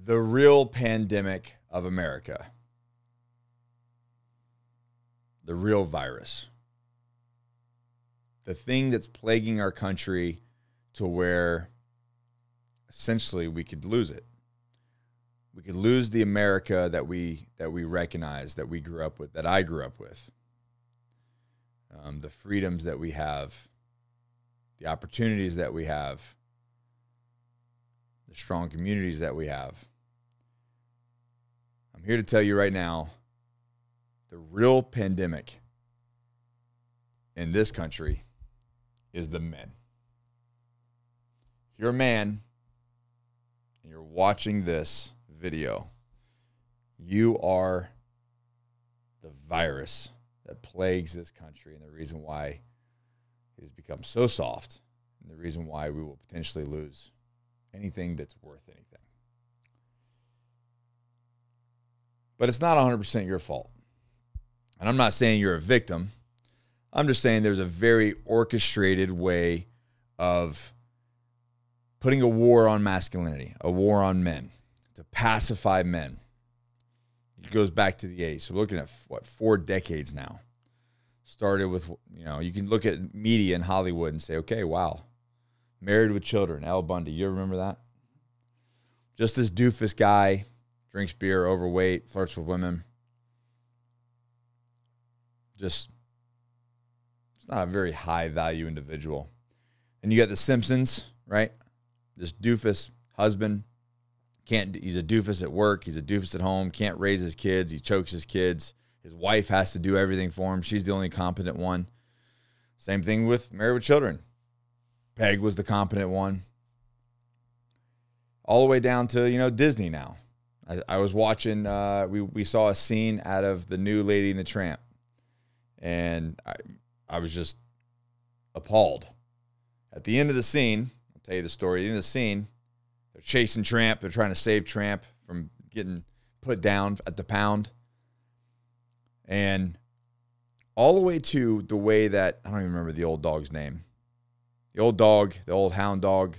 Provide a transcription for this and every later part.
the real pandemic of America, the real virus, the thing that's plaguing our country to where essentially we could lose it. We could lose the America that we recognize, that we grew up with, that I grew up with. The freedoms that we have, the opportunities that we have, the strong communities that we have. I'm here to tell you right now, the real pandemic in this country is the men. If you're a man and you're watching this video, you are the virus that plagues this country, and the reason why it has become so soft, and the reason why we will potentially lose anything that's worth anything. But it's not 100% your fault. And I'm not saying you're a victim. I'm just saying there's a very orchestrated way of putting a war on masculinity, a war on men, to pacify men. It goes back to the 80s. So we're looking at, what, 4 decades now. Started with, you can look at media in Hollywood and say, okay, wow. Married with Children, Al Bundy. You remember that? Just this doofus guy, drinks beer, overweight, flirts with women. Just, it's not a very high value individual. And you got The Simpsons, right? This doofus husband. He's a doofus at work. He's a doofus at home. Can't raise his kids. He chokes his kids. His wife has to do everything for him. She's the only competent one. Same thing with Married with Children. Peg was the competent one. All the way down to, Disney now. I was watching, we saw a scene out of the new Lady and the Tramp. And I was just appalled. At the end of the scene, I'll tell you the story. At the end of the scene, they're chasing Tramp. They're trying to save Tramp from getting put down at the pound. And all the way to the way that, I don't even remember the old dog's name. The old dog, the old hound dog,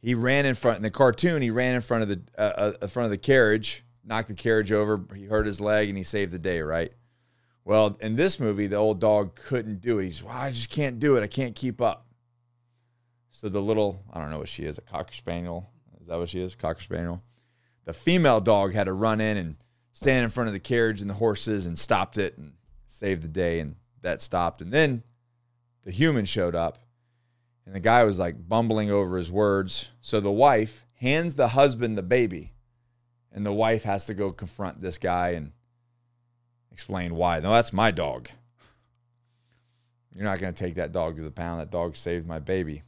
he ran in front, in the cartoon, he ran in front of the carriage, knocked the carriage over, he hurt his leg, and he saved the day, right? Well, in this movie, the old dog couldn't do it. He's, I just can't do it. I can't keep up. So the little, I don't know what she is, a Cocker Spaniel. Is that what she is? Cocker Spaniel. The female dog had to run in and stand in front of the carriage and the horses and stopped it and saved the day, and that stopped. And then the human showed up, and the guy was like bumbling over his words. So the wife hands the husband the baby, and the wife has to go confront this guy and explain why. No, that's my dog. You're not going to take that dog to the pound. That dog saved my baby.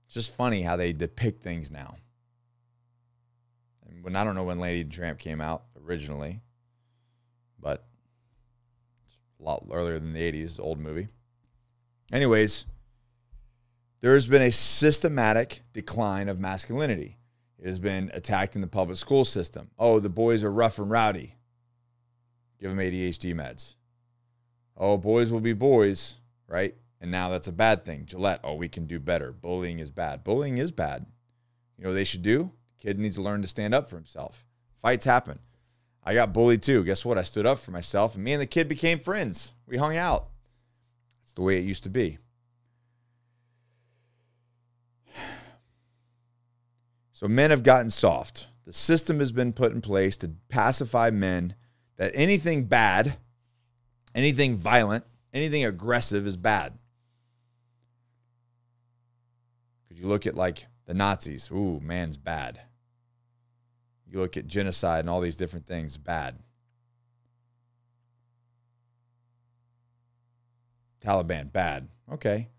It's just funny how they depict things now. And I don't know when Lady and Tramp came out originally, but it's a lot earlier than the 80s, old movie. Anyways, there's been a systematic decline of masculinity. It has been attacked in the public school system. Oh, the boys are rough and rowdy. Give them ADHD meds. Oh, boys will be boys, right? And now that's a bad thing. Gillette, oh, we can do better. Bullying is bad. Bullying is bad. You know what they should do? The kid needs to learn to stand up for himself. Fights happen. I got bullied too. Guess what? I stood up for myself, and me and the kid became friends. We hung out. That's the way it used to be. So men have gotten soft. The system has been put in place to pacify men that anything bad, anything violent, anything aggressive is bad. Because you look at like the Nazis. Ooh, man's bad. You look at genocide and all these different things, bad. Taliban, bad. Okay.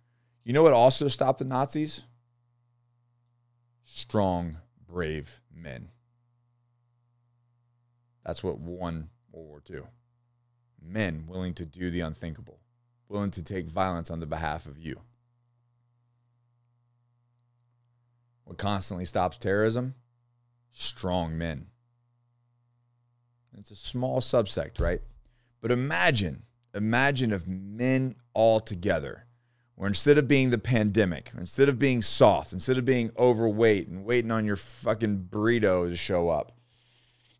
You know what also stopped the Nazis? Strong, brave men. That's what won World War II. Men willing to do the unthinkable, willing to take violence on the behalf of you. What constantly stops terrorism? Strong men. It's a small subsect, right? But imagine if men all together where instead of being the pandemic, instead of being soft, instead of being overweight and waiting on your fucking burrito to show up,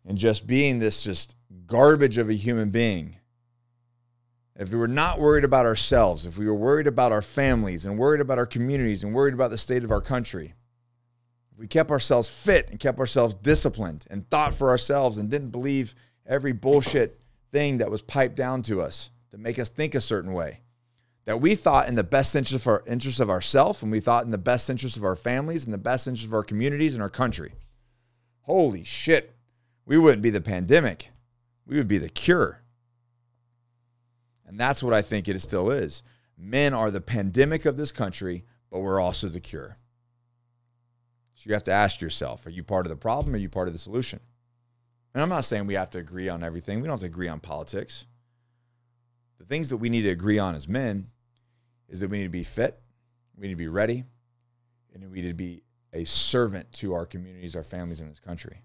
and just being this just garbage of a human being, if we were not worried about ourselves, if we were worried about our families and worried about our communities and worried about the state of our country, if we kept ourselves fit and kept ourselves disciplined and thought for ourselves and didn't believe every bullshit thing that was piped down to us to make us think a certain way, that we thought in the best interest of ourselves, and we thought in the best interest of our families and the best interest of our communities and our country, holy shit, we wouldn't be the pandemic. We would be the cure. And that's what I think it still is. Men are the pandemic of this country, but we're also the cure. So you have to ask yourself, are you part of the problem or are you part of the solution? And I'm not saying we have to agree on everything. We don't have to agree on politics. The things that we need to agree on as men is that we need to be fit, we need to be ready, and we need to be a servant to our communities, our families, and this country.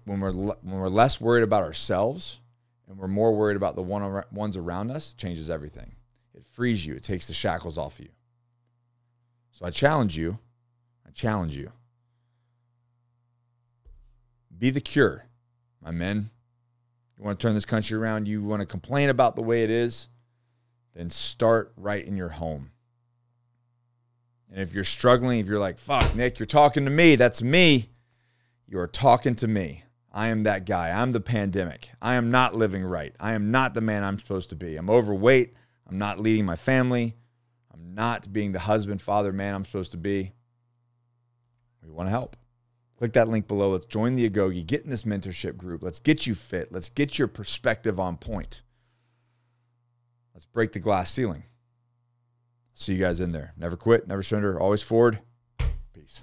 When we're less worried about ourselves and we're more worried about the ones around us, it changes everything. It frees you. It takes the shackles off of you. So I challenge you. Be the cure, my men. You want to turn this country around? You want to complain about the way it is? Then start right in your home. And if you're struggling, if you're like, fuck, Nick, you're talking to me, that's me. You are talking to me. I am that guy. I'm the pandemic. I am not living right. I am not the man I'm supposed to be. I'm overweight. I'm not leading my family. I'm not being the husband, father, man I'm supposed to be. We want to help. Click that link below. Let's join the Agoge. Get in this mentorship group. Let's get you fit. Let's get your perspective on point. Let's break the glass ceiling. See you guys in there. Never quit, never surrender, always forward. Peace.